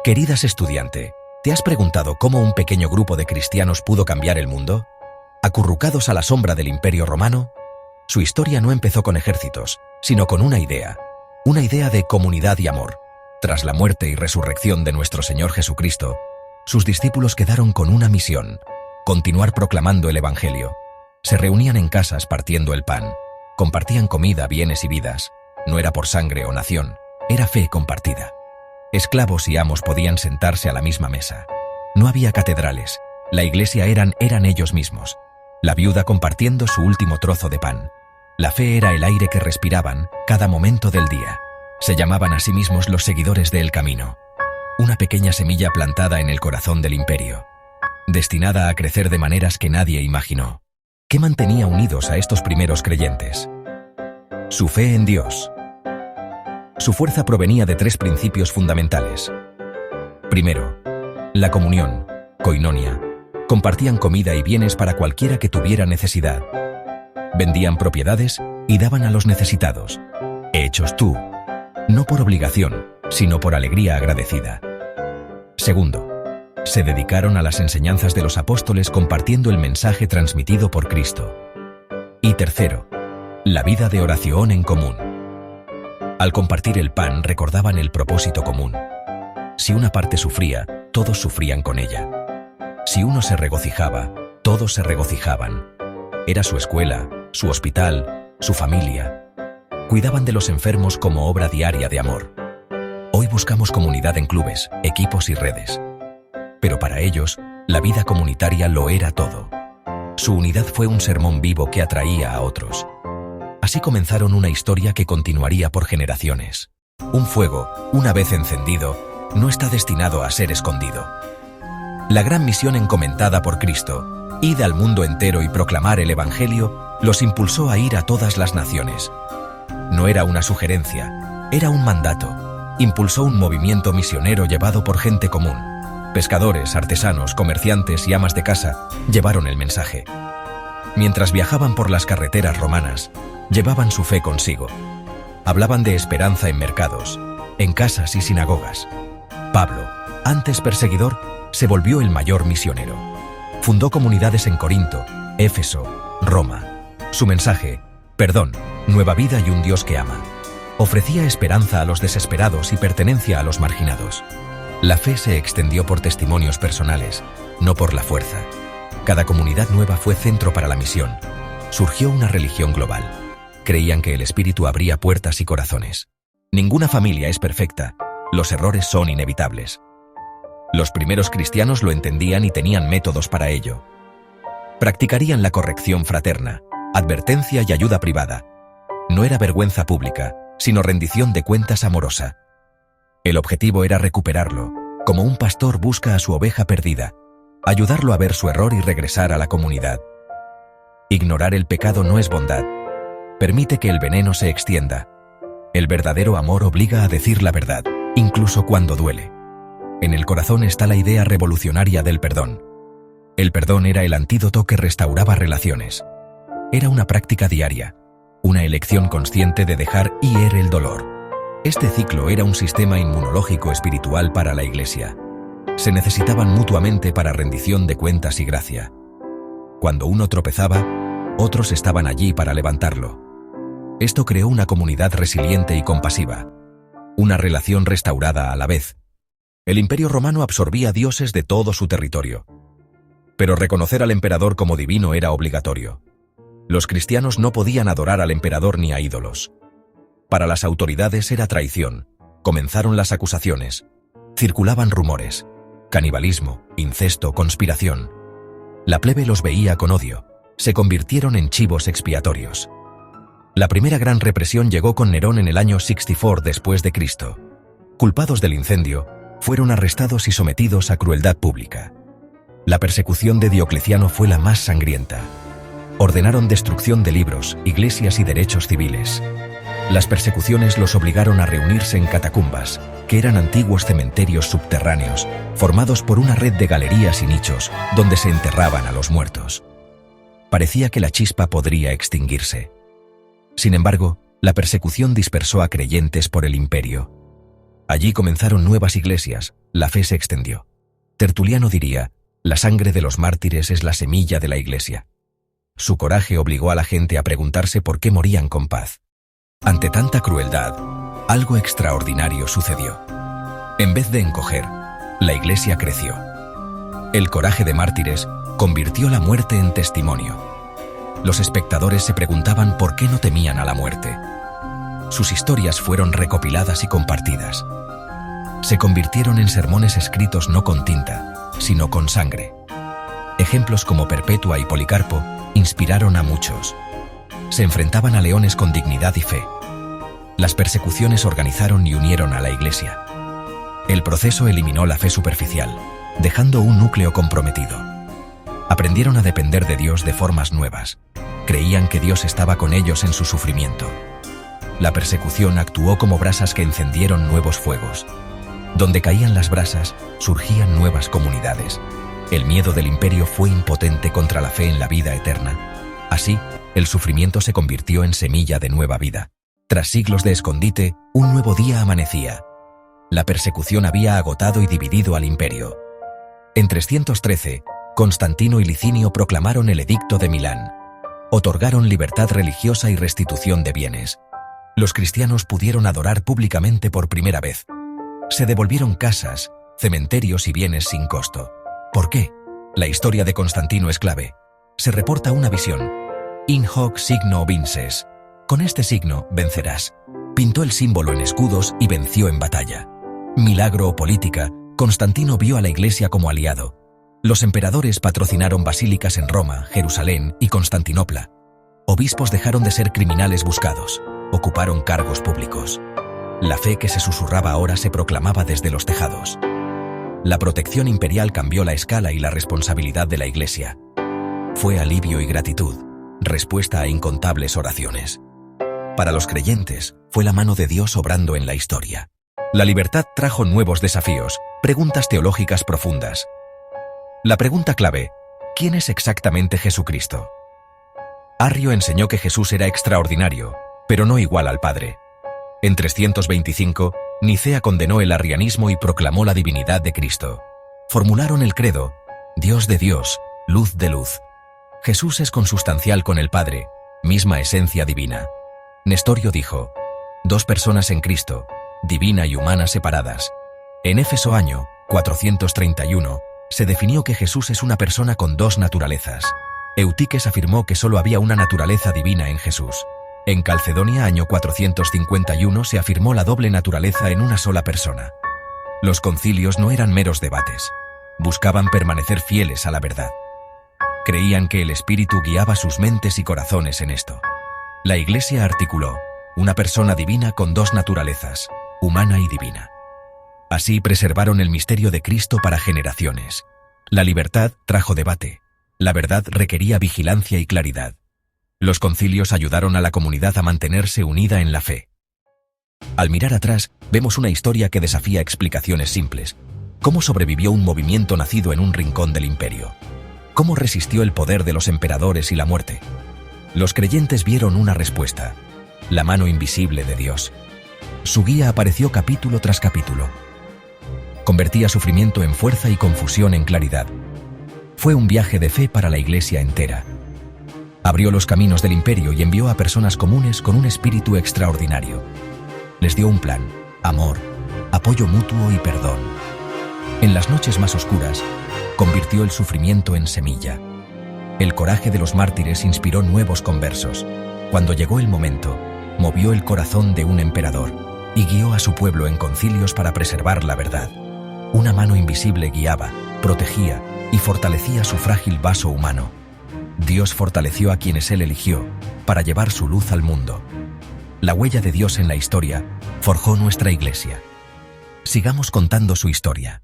Queridas estudiante, ¿te has preguntado cómo un pequeño grupo de cristianos pudo cambiar el mundo? Acurrucados a la sombra del Imperio Romano, su historia no empezó con ejércitos, sino con una idea de comunidad y amor. Tras la muerte y resurrección de nuestro Señor Jesucristo, sus discípulos quedaron con una misión: continuar proclamando el Evangelio. Se reunían en casas partiendo el pan, compartían comida, bienes y vidas. No era por sangre o nación, era fe compartida. Esclavos y amos podían sentarse a la misma mesa. No había catedrales, la iglesia eran ellos mismos. La viuda compartiendo su último trozo de pan. La fe era el aire que respiraban cada momento del día. Se llamaban a sí mismos los seguidores del camino. Una pequeña semilla plantada en el corazón del imperio, destinada a crecer de maneras que nadie imaginó. ¿Qué mantenía unidos a estos primeros creyentes? Su fe en Dios. Su fuerza provenía de 3 principios fundamentales. Primero, la comunión, koinonia. Compartían comida y bienes para cualquiera que tuviera necesidad. Vendían propiedades y daban a los necesitados. Hechos tú, no por obligación, sino por alegría agradecida. Segundo, se dedicaron a las enseñanzas de los apóstoles compartiendo el mensaje transmitido por Cristo. Y tercero, la vida de oración en común. Al compartir el pan recordaban el propósito común. Si una parte sufría, todos sufrían con ella. Si uno se regocijaba, todos se regocijaban. Era su escuela, su hospital, su familia. Cuidaban de los enfermos como obra diaria de amor. Hoy buscamos comunidad en clubes, equipos y redes. Pero para ellos, la vida comunitaria lo era todo. Su unidad fue un sermón vivo que atraía a otros. Así comenzaron una historia que continuaría por generaciones. Un fuego, una vez encendido, no está destinado a ser escondido. La gran misión encomendada por Cristo, id al mundo entero y proclamar el Evangelio, los impulsó a ir a todas las naciones. No era una sugerencia, era un mandato. Impulsó un movimiento misionero llevado por gente común. Pescadores, artesanos, comerciantes y amas de casa llevaron el mensaje. Mientras viajaban por las carreteras romanas, llevaban su fe consigo. Hablaban de esperanza en mercados, en casas y sinagogas. Pablo, antes perseguidor, se volvió el mayor misionero. Fundó comunidades en Corinto, Éfeso, Roma. Su mensaje: perdón, nueva vida y un Dios que ama. Ofrecía esperanza a los desesperados y pertenencia a los marginados. La fe se extendió por testimonios personales, no por la fuerza. Cada comunidad nueva fue centro para la misión. Surgió una religión global. Creían que el Espíritu abría puertas y corazones. Ninguna familia es perfecta. Los errores son inevitables. Los primeros cristianos lo entendían y tenían métodos para ello. Practicarían la corrección fraterna, advertencia y ayuda privada. No era vergüenza pública, sino rendición de cuentas amorosa. El objetivo era recuperarlo, como un pastor busca a su oveja perdida, ayudarlo a ver su error y regresar a la comunidad. Ignorar el pecado no es bondad. Permite que el veneno se extienda. El verdadero amor obliga a decir la verdad, incluso cuando duele. En el corazón está la idea revolucionaria del perdón. El perdón era el antídoto que restauraba relaciones. Era una práctica diaria, una elección consciente de dejar ir el dolor. Este ciclo era un sistema inmunológico espiritual para la Iglesia. Se necesitaban mutuamente para rendición de cuentas y gracia. Cuando uno tropezaba, otros estaban allí para levantarlo. Esto creó una comunidad resiliente y compasiva, una relación restaurada a la vez. El Imperio Romano absorbía dioses de todo su territorio, pero reconocer al emperador como divino era obligatorio. Los cristianos no podían adorar al emperador ni a ídolos. Para las autoridades era traición. Comenzaron las acusaciones. Circulaban rumores. Canibalismo, incesto, conspiración. La plebe los veía con odio. Se convirtieron en chivos expiatorios. La primera gran represión llegó con Nerón en el año 64 después de Cristo. Culpados del incendio, fueron arrestados y sometidos a crueldad pública. La persecución de Diocleciano fue la más sangrienta. Ordenaron destrucción de libros, iglesias y derechos civiles. Las persecuciones los obligaron a reunirse en catacumbas, que eran antiguos cementerios subterráneos, formados por una red de galerías y nichos, donde se enterraban a los muertos. Parecía que la chispa podría extinguirse. Sin embargo, la persecución dispersó a creyentes por el imperio. Allí comenzaron nuevas iglesias, la fe se extendió. Tertuliano diría, la sangre de los mártires es la semilla de la iglesia. Su coraje obligó a la gente a preguntarse por qué morían con paz. Ante tanta crueldad, algo extraordinario sucedió. En vez de encoger, la iglesia creció. El coraje de mártires convirtió la muerte en testimonio. Los espectadores se preguntaban por qué no temían a la muerte. Sus historias fueron recopiladas y compartidas. Se convirtieron en sermones escritos no con tinta, sino con sangre. Ejemplos como Perpetua y Policarpo inspiraron a muchos. Se enfrentaban a leones con dignidad y fe. Las persecuciones organizaron y unieron a la iglesia. El proceso eliminó la fe superficial, dejando un núcleo comprometido. Aprendieron a depender de Dios de formas nuevas. Creían que Dios estaba con ellos en su sufrimiento. La persecución actuó como brasas que encendieron nuevos fuegos. Donde caían las brasas, surgían nuevas comunidades. El miedo del imperio fue impotente contra la fe en la vida eterna. Así, el sufrimiento se convirtió en semilla de nueva vida. Tras siglos de escondite, un nuevo día amanecía. La persecución había agotado y dividido al imperio. En 313, Constantino y Licinio proclamaron el Edicto de Milán. Otorgaron libertad religiosa y restitución de bienes. Los cristianos pudieron adorar públicamente por primera vez. Se devolvieron casas, cementerios y bienes sin costo. ¿Por qué? La historia de Constantino es clave. Se reporta una visión. In hoc signo vinces. Con este signo vencerás. Pintó el símbolo en escudos y venció en batalla. Milagro o política, Constantino vio a la iglesia como aliado. Los emperadores patrocinaron basílicas en Roma, Jerusalén y Constantinopla. Obispos dejaron de ser criminales buscados. Ocuparon cargos públicos. La fe que se susurraba ahora se proclamaba desde los tejados. La protección imperial cambió la escala y la responsabilidad de la iglesia. Fue alivio y gratitud, respuesta a incontables oraciones. Para los creyentes, fue la mano de Dios obrando en la historia. La libertad trajo nuevos desafíos, preguntas teológicas profundas. La pregunta clave, ¿quién es exactamente Jesucristo? Arrio enseñó que Jesús era extraordinario, pero no igual al Padre. En 325, Nicea condenó el arrianismo y proclamó la divinidad de Cristo. Formularon el credo, Dios de Dios, luz de luz. Jesús es consustancial con el Padre, misma esencia divina. Nestorio dijo, dos personas en Cristo, divina y humana separadas. En Éfeso año 431, se definió que Jesús es una persona con dos naturalezas. Eutiques afirmó que solo había una naturaleza divina en Jesús. En Calcedonia año 451 se afirmó la doble naturaleza en una sola persona. Los concilios no eran meros debates. Buscaban permanecer fieles a la verdad. Creían que el Espíritu guiaba sus mentes y corazones en esto. La Iglesia articuló, una persona divina con dos naturalezas, humana y divina. Así preservaron el misterio de Cristo para generaciones. La libertad trajo debate. La verdad requería vigilancia y claridad. Los concilios ayudaron a la comunidad a mantenerse unida en la fe. Al mirar atrás, vemos una historia que desafía explicaciones simples. ¿Cómo sobrevivió un movimiento nacido en un rincón del imperio? ¿Cómo resistió el poder de los emperadores y la muerte? Los creyentes vieron una respuesta: la mano invisible de Dios. Su guía apareció capítulo tras capítulo. Convertía sufrimiento en fuerza y confusión en claridad. Fue un viaje de fe para la iglesia entera. Abrió los caminos del imperio y envió a personas comunes con un espíritu extraordinario. Les dio un plan, amor, apoyo mutuo y perdón. En las noches más oscuras, convirtió el sufrimiento en semilla. El coraje de los mártires inspiró nuevos conversos. Cuando llegó el momento, movió el corazón de un emperador y guió a su pueblo en concilios para preservar la verdad. Una mano invisible guiaba, protegía y fortalecía su frágil vaso humano. Dios fortaleció a quienes Él eligió para llevar su luz al mundo. La huella de Dios en la historia forjó nuestra iglesia. Sigamos contando su historia.